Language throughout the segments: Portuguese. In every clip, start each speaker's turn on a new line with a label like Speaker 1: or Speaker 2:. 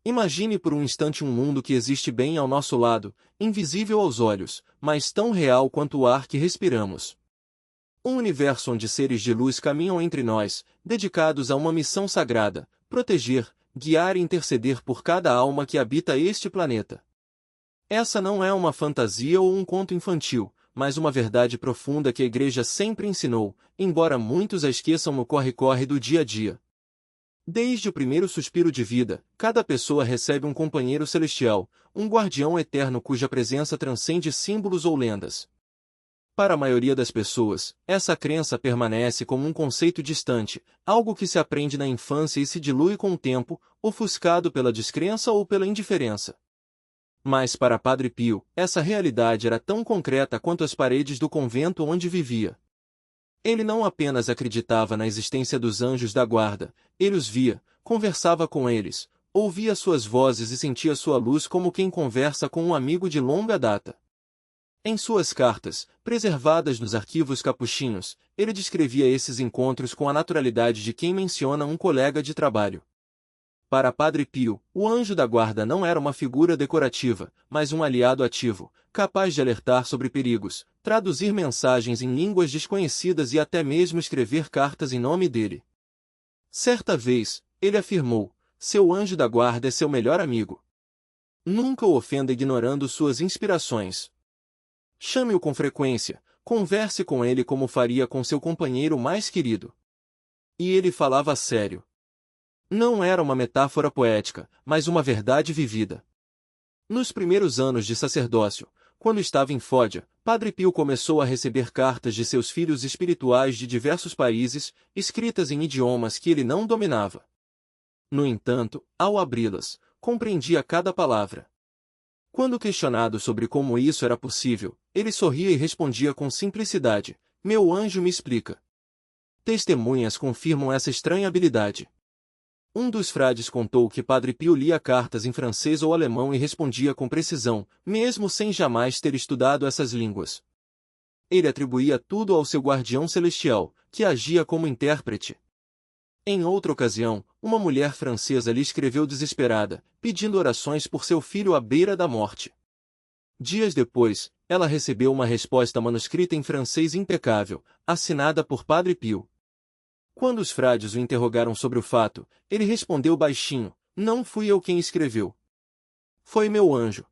Speaker 1: Imagine por um instante um mundo que existe bem ao nosso lado, invisível aos olhos, mas tão real quanto o ar que respiramos. Um universo onde seres de luz caminham entre nós, dedicados a uma missão sagrada: proteger, guiar e interceder por cada alma que habita este planeta. Essa não é uma fantasia ou um conto infantil, mas uma verdade profunda que a Igreja sempre ensinou, embora muitos a esqueçam no corre-corre do dia a dia. Desde o primeiro suspiro de vida, cada pessoa recebe um companheiro celestial, um guardião eterno cuja presença transcende símbolos ou lendas. Para a maioria das pessoas, essa crença permanece como um conceito distante, algo que se aprende na infância e se dilui com o tempo, ofuscado pela descrença ou pela indiferença. Mas para Padre Pio, essa realidade era tão concreta quanto as paredes do convento onde vivia. Ele não apenas acreditava na existência dos anjos da guarda, ele os via, conversava com eles, ouvia suas vozes e sentia sua luz como quem conversa com um amigo de longa data. Em suas cartas, preservadas nos arquivos capuchinhos, ele descrevia esses encontros com a naturalidade de quem menciona um colega de trabalho. Para Padre Pio, o anjo da guarda não era uma figura decorativa, mas um aliado ativo, capaz de alertar sobre perigos, traduzir mensagens em línguas desconhecidas e até mesmo escrever cartas em nome dele. Certa vez, ele afirmou: seu anjo da guarda é seu melhor amigo. Nunca o ofenda ignorando suas inspirações. Chame-o com frequência, converse com ele como faria com seu companheiro mais querido. E ele falava sério. Não era uma metáfora poética, mas uma verdade vivida. Nos primeiros anos de sacerdócio, quando estava em Fódia, Padre Pio começou a receber cartas de seus filhos espirituais de diversos países, escritas em idiomas que ele não dominava. No entanto, ao abri-las, compreendia cada palavra. Quando questionado sobre como isso era possível, ele sorria e respondia com simplicidade: meu anjo me explica. Testemunhas confirmam essa estranha habilidade. Um dos frades contou que Padre Pio lia cartas em francês ou alemão e respondia com precisão, mesmo sem jamais ter estudado essas línguas. Ele atribuía tudo ao seu guardião celestial, que agia como intérprete. Em outra ocasião, uma mulher francesa lhe escreveu desesperada, pedindo orações por seu filho à beira da morte. Dias depois, ela recebeu uma resposta manuscrita em francês impecável, assinada por Padre Pio. Quando os frades o interrogaram sobre o fato, ele respondeu baixinho: não fui eu quem escreveu. Foi meu anjo.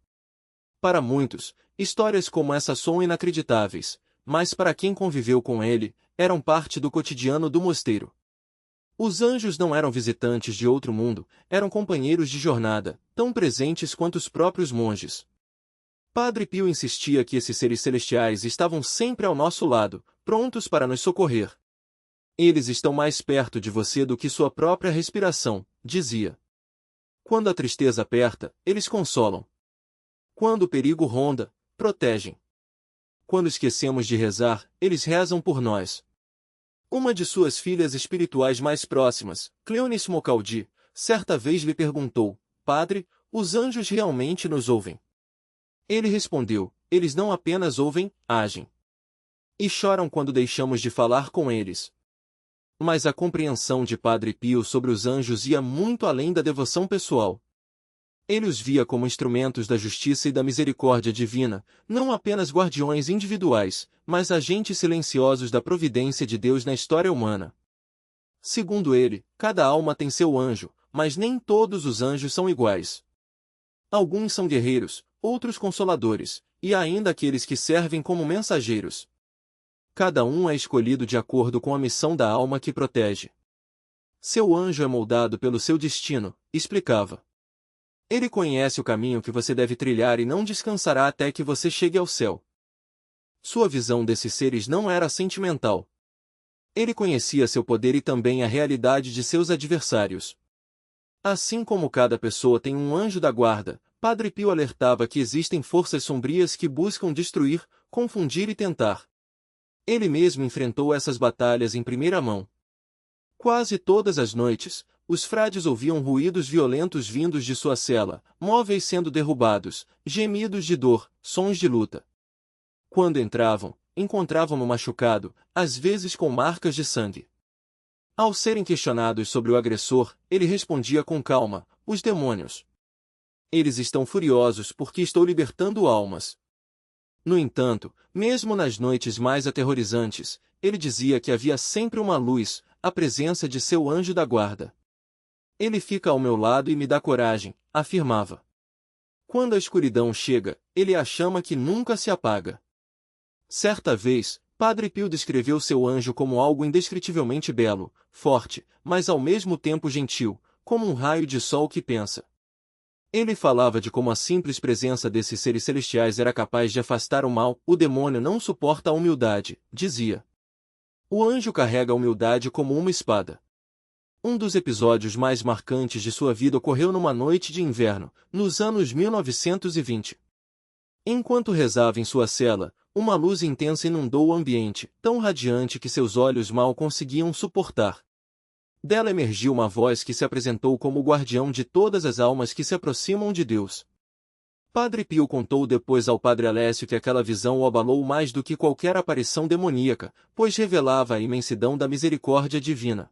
Speaker 1: Para muitos, histórias como essa soam inacreditáveis, mas para quem conviveu com ele, eram parte do cotidiano do mosteiro. Os anjos não eram visitantes de outro mundo, eram companheiros de jornada, tão presentes quanto os próprios monges. Padre Pio insistia que esses seres celestiais estavam sempre ao nosso lado, prontos para nos socorrer. Eles estão mais perto de você do que sua própria respiração, dizia. Quando a tristeza aperta, eles consolam. Quando o perigo ronda, protegem. Quando esquecemos de rezar, eles rezam por nós. Uma de suas filhas espirituais mais próximas, Cleonice Mocaldi, certa vez lhe perguntou: Padre, os anjos realmente nos ouvem? Ele respondeu: eles não apenas ouvem, agem. E choram quando deixamos de falar com eles. Mas a compreensão de Padre Pio sobre os anjos ia muito além da devoção pessoal. Ele os via como instrumentos da justiça e da misericórdia divina, não apenas guardiões individuais, mas agentes silenciosos da providência de Deus na história humana. Segundo ele, cada alma tem seu anjo, mas nem todos os anjos são iguais. Alguns são guerreiros, outros consoladores, e há ainda aqueles que servem como mensageiros. Cada um é escolhido de acordo com a missão da alma que protege. Seu anjo é moldado pelo seu destino, explicava. Ele conhece o caminho que você deve trilhar e não descansará até que você chegue ao céu. Sua visão desses seres não era sentimental. Ele conhecia seu poder e também a realidade de seus adversários. Assim como cada pessoa tem um anjo da guarda, Padre Pio alertava que existem forças sombrias que buscam destruir, confundir e tentar. Ele mesmo enfrentou essas batalhas em primeira mão. Quase todas as noites, os frades ouviam ruídos violentos vindos de sua cela, móveis sendo derrubados, gemidos de dor, sons de luta. Quando entravam, encontravam-no machucado, às vezes com marcas de sangue. Ao serem questionados sobre o agressor, ele respondia com calma: os demônios. Eles estão furiosos porque estou libertando almas. No entanto, mesmo nas noites mais aterrorizantes, ele dizia que havia sempre uma luz, a presença de seu anjo da guarda. Ele fica ao meu lado e me dá coragem, afirmava. Quando a escuridão chega, ele a chama que nunca se apaga. Certa vez, Padre Pio descreveu seu anjo como algo indescritivelmente belo, forte, mas ao mesmo tempo gentil, como um raio de sol que pensa. Ele falava de como a simples presença desses seres celestiais era capaz de afastar o mal. O demônio não suporta a humildade, dizia. O anjo carrega a humildade como uma espada. Um dos episódios mais marcantes de sua vida ocorreu numa noite de inverno, nos anos 1920. Enquanto rezava em sua cela, uma luz intensa inundou o ambiente, tão radiante que seus olhos mal conseguiam suportar. Dela emergiu uma voz que se apresentou como o guardião de todas as almas que se aproximam de Deus. Padre Pio contou depois ao Padre Alessio que aquela visão o abalou mais do que qualquer aparição demoníaca, pois revelava a imensidão da misericórdia divina.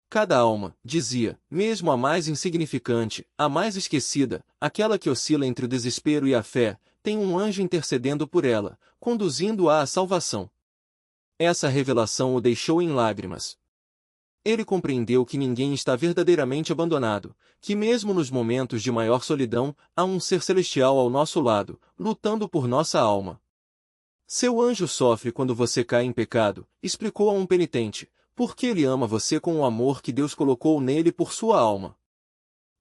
Speaker 1: Cada alma, dizia, mesmo a mais insignificante, a mais esquecida, aquela que oscila entre o desespero e a fé, tem um anjo intercedendo por ela, conduzindo-a à salvação. Essa revelação o deixou em lágrimas. Ele compreendeu que ninguém está verdadeiramente abandonado, que mesmo nos momentos de maior solidão, há um ser celestial ao nosso lado, lutando por nossa alma. Seu anjo sofre quando você cai em pecado, explicou a um penitente, porque ele ama você com o amor que Deus colocou nele por sua alma.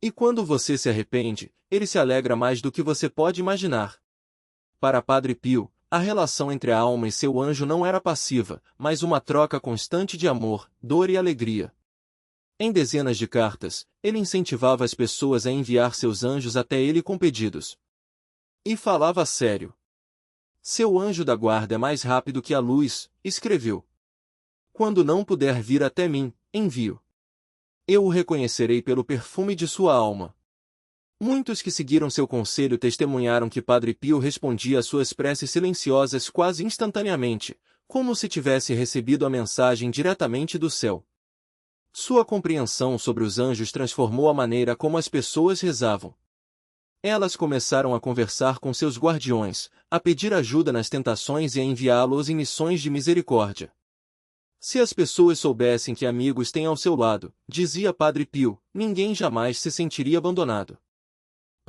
Speaker 1: E quando você se arrepende, ele se alegra mais do que você pode imaginar. Para Padre Pio, a relação entre a alma e seu anjo não era passiva, mas uma troca constante de amor, dor e alegria. Em dezenas de cartas, ele incentivava as pessoas a enviar seus anjos até ele com pedidos. E falava sério. Seu anjo da guarda é mais rápido que a luz, escreveu. Quando não puder vir até mim, envio. Eu o reconhecerei pelo perfume de sua alma. Muitos que seguiram seu conselho testemunharam que Padre Pio respondia às suas preces silenciosas quase instantaneamente, como se tivesse recebido a mensagem diretamente do céu. Sua compreensão sobre os anjos transformou a maneira como as pessoas rezavam. Elas começaram a conversar com seus guardiões, a pedir ajuda nas tentações e a enviá-los em missões de misericórdia. Se as pessoas soubessem que amigos têm ao seu lado, dizia Padre Pio, ninguém jamais se sentiria abandonado.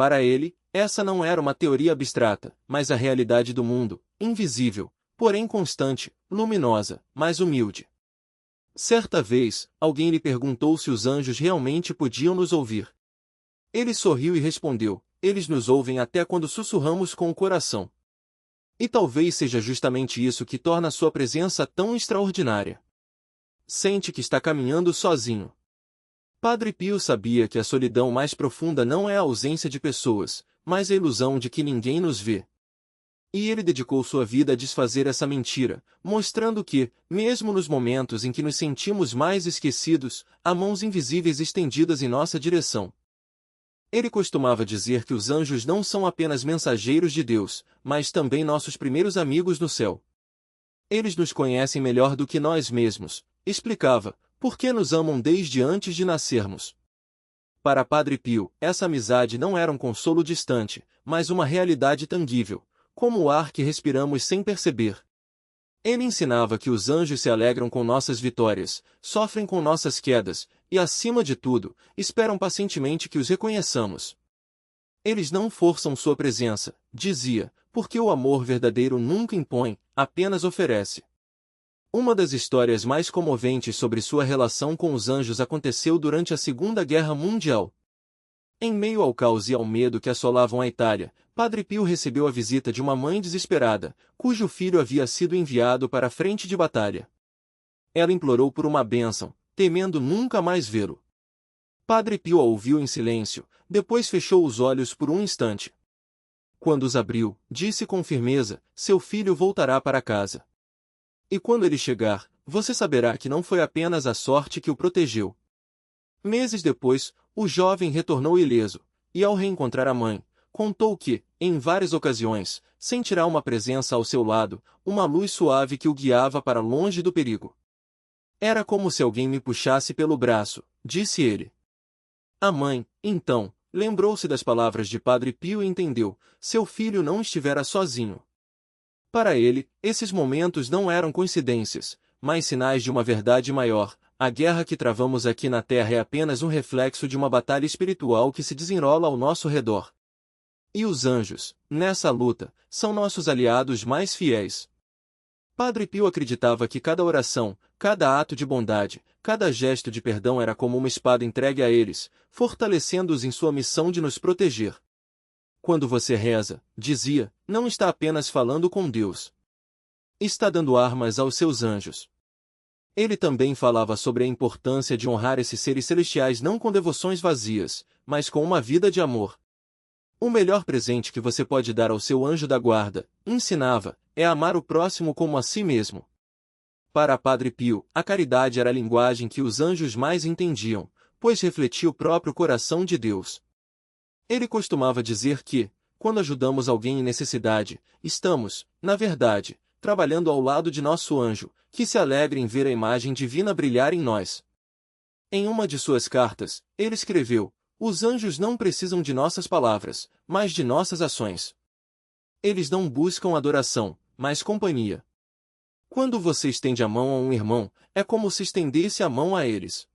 Speaker 1: Para ele, essa não era uma teoria abstrata, mas a realidade do mundo, invisível, porém constante, luminosa, mas humilde. Certa vez, alguém lhe perguntou se os anjos realmente podiam nos ouvir. Ele sorriu e respondeu, eles nos ouvem até quando sussurramos com o coração. E talvez seja justamente isso que torna sua presença tão extraordinária. Sente que está caminhando sozinho. Padre Pio sabia que a solidão mais profunda não é a ausência de pessoas, mas a ilusão de que ninguém nos vê. E ele dedicou sua vida a desfazer essa mentira, mostrando que, mesmo nos momentos em que nos sentimos mais esquecidos, há mãos invisíveis estendidas em nossa direção. Ele costumava dizer que os anjos não são apenas mensageiros de Deus, mas também nossos primeiros amigos no céu. Eles nos conhecem melhor do que nós mesmos, explicava, porque nos amam desde antes de nascermos. Para Padre Pio, essa amizade não era um consolo distante, mas uma realidade tangível, como o ar que respiramos sem perceber. Ele ensinava que os anjos se alegram com nossas vitórias, sofrem com nossas quedas, e, acima de tudo, esperam pacientemente que os reconheçamos. Eles não forçam sua presença, dizia, porque o amor verdadeiro nunca impõe, apenas oferece. Uma das histórias mais comoventes sobre sua relação com os anjos aconteceu durante a Segunda Guerra Mundial. Em meio ao caos e ao medo que assolavam a Itália, Padre Pio recebeu a visita de uma mãe desesperada, cujo filho havia sido enviado para a frente de batalha. Ela implorou por uma bênção, temendo nunca mais vê-lo. Padre Pio a ouviu em silêncio, depois fechou os olhos por um instante. Quando os abriu, disse com firmeza, seu filho voltará para casa. E quando ele chegar, você saberá que não foi apenas a sorte que o protegeu. Meses depois, o jovem retornou ileso, e ao reencontrar a mãe, contou que, em várias ocasiões, sentirá uma presença ao seu lado, uma luz suave que o guiava para longe do perigo. Era como se alguém me puxasse pelo braço, disse ele. A mãe, então, lembrou-se das palavras de Padre Pio e entendeu: seu filho não estivera sozinho. Para ele, esses momentos não eram coincidências, mas sinais de uma verdade maior. A guerra que travamos aqui na Terra é apenas um reflexo de uma batalha espiritual que se desenrola ao nosso redor. E os anjos, nessa luta, são nossos aliados mais fiéis. Padre Pio acreditava que cada oração, cada ato de bondade, cada gesto de perdão era como uma espada entregue a eles, fortalecendo-os em sua missão de nos proteger. Quando você reza, dizia, não está apenas falando com Deus. Está dando armas aos seus anjos. Ele também falava sobre a importância de honrar esses seres celestiais não com devoções vazias, mas com uma vida de amor. O melhor presente que você pode dar ao seu anjo da guarda, ensinava, é amar o próximo como a si mesmo. Para Padre Pio, a caridade era a linguagem que os anjos mais entendiam, pois refletia o próprio coração de Deus. Ele costumava dizer que, quando ajudamos alguém em necessidade, estamos, na verdade, trabalhando ao lado de nosso anjo, que se alegra em ver a imagem divina brilhar em nós. Em uma de suas cartas, ele escreveu: os anjos não precisam de nossas palavras, mas de nossas ações. Eles não buscam adoração, mas companhia. Quando você estende a mão a um irmão, é como se estendesse a mão a eles.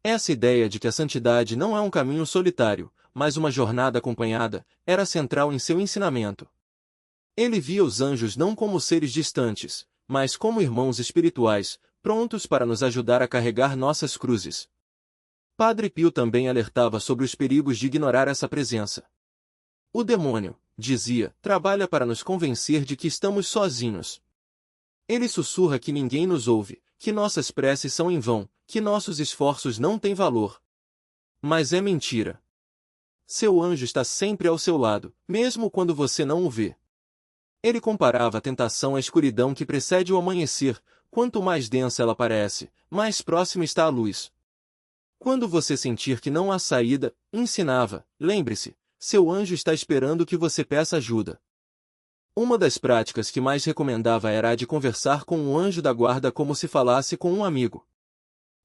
Speaker 1: Essa ideia de que a santidade não é um caminho solitário, mas uma jornada acompanhada, era central em seu ensinamento. Ele via os anjos não como seres distantes, mas como irmãos espirituais, prontos para nos ajudar a carregar nossas cruzes. Padre Pio também alertava sobre os perigos de ignorar essa presença. O demônio, dizia, trabalha para nos convencer de que estamos sozinhos. Ele sussurra que ninguém nos ouve, que nossas preces são em vão, que nossos esforços não têm valor. Mas é mentira. Seu anjo está sempre ao seu lado, mesmo quando você não o vê. Ele comparava a tentação à escuridão que precede o amanhecer. Quanto mais densa ela parece, mais próxima está a luz. Quando você sentir que não há saída, ensinava, lembre-se, seu anjo está esperando que você peça ajuda. Uma das práticas que mais recomendava era a de conversar com um anjo da guarda como se falasse com um amigo.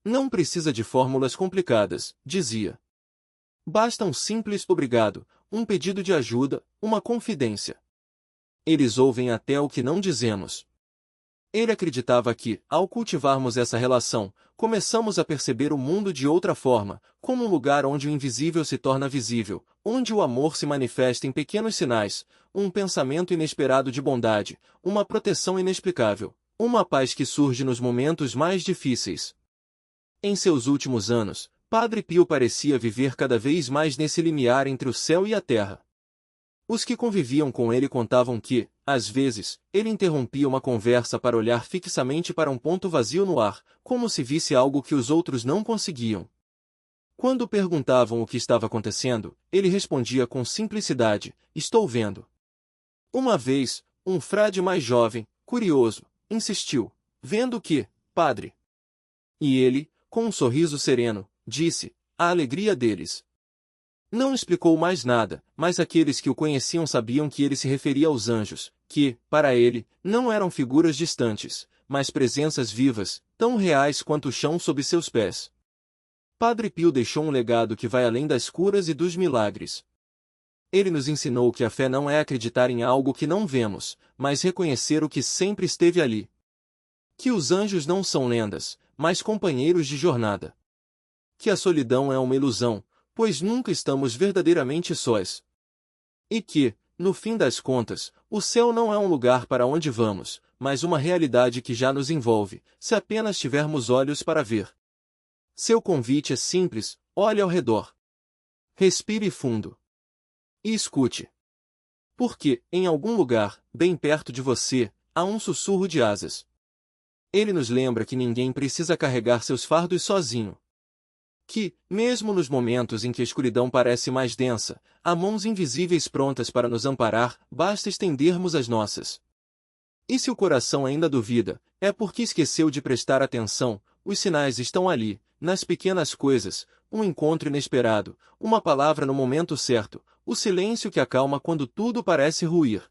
Speaker 1: Não precisa de fórmulas complicadas, dizia. Basta um simples obrigado, um pedido de ajuda, uma confidência. Eles ouvem até o que não dizemos. Ele acreditava que, ao cultivarmos essa relação, começamos a perceber o mundo de outra forma, como um lugar onde o invisível se torna visível, onde o amor se manifesta em pequenos sinais, um pensamento inesperado de bondade, uma proteção inexplicável, uma paz que surge nos momentos mais difíceis. Em seus últimos anos, Padre Pio parecia viver cada vez mais nesse limiar entre o céu e a terra. Os que conviviam com ele contavam que, às vezes, ele interrompia uma conversa para olhar fixamente para um ponto vazio no ar, como se visse algo que os outros não conseguiam. Quando perguntavam o que estava acontecendo, ele respondia com simplicidade: estou vendo. Uma vez, um frade mais jovem, curioso, insistiu: vendo o que, padre? E ele, com um sorriso sereno, disse: a alegria deles. Não explicou mais nada, mas aqueles que o conheciam sabiam que ele se referia aos anjos, que, para ele, não eram figuras distantes, mas presenças vivas, tão reais quanto o chão sob seus pés. Padre Pio deixou um legado que vai além das curas e dos milagres. Ele nos ensinou que a fé não é acreditar em algo que não vemos, mas reconhecer o que sempre esteve ali. Que os anjos não são lendas, mas companheiros de jornada. Que a solidão é uma ilusão, pois nunca estamos verdadeiramente sós. E que, no fim das contas, o céu não é um lugar para onde vamos, mas uma realidade que já nos envolve, se apenas tivermos olhos para ver. Seu convite é simples: olhe ao redor. Respire fundo. E escute. Porque, em algum lugar, bem perto de você, há um sussurro de asas. Ele nos lembra que ninguém precisa carregar seus fardos sozinho. Que, mesmo nos momentos em que a escuridão parece mais densa, há mãos invisíveis prontas para nos amparar, basta estendermos as nossas. E se o coração ainda duvida, é porque esqueceu de prestar atenção. Os sinais estão ali, nas pequenas coisas: um encontro inesperado, uma palavra no momento certo, o silêncio que acalma quando tudo parece ruir.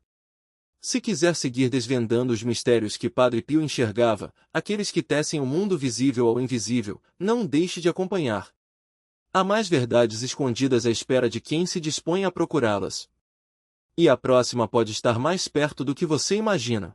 Speaker 1: Se quiser seguir desvendando os mistérios que Padre Pio enxergava, aqueles que tecem o mundo visível ao invisível, não deixe de acompanhar. Há mais verdades escondidas à espera de quem se dispõe a procurá-las. E a próxima pode estar mais perto do que você imagina.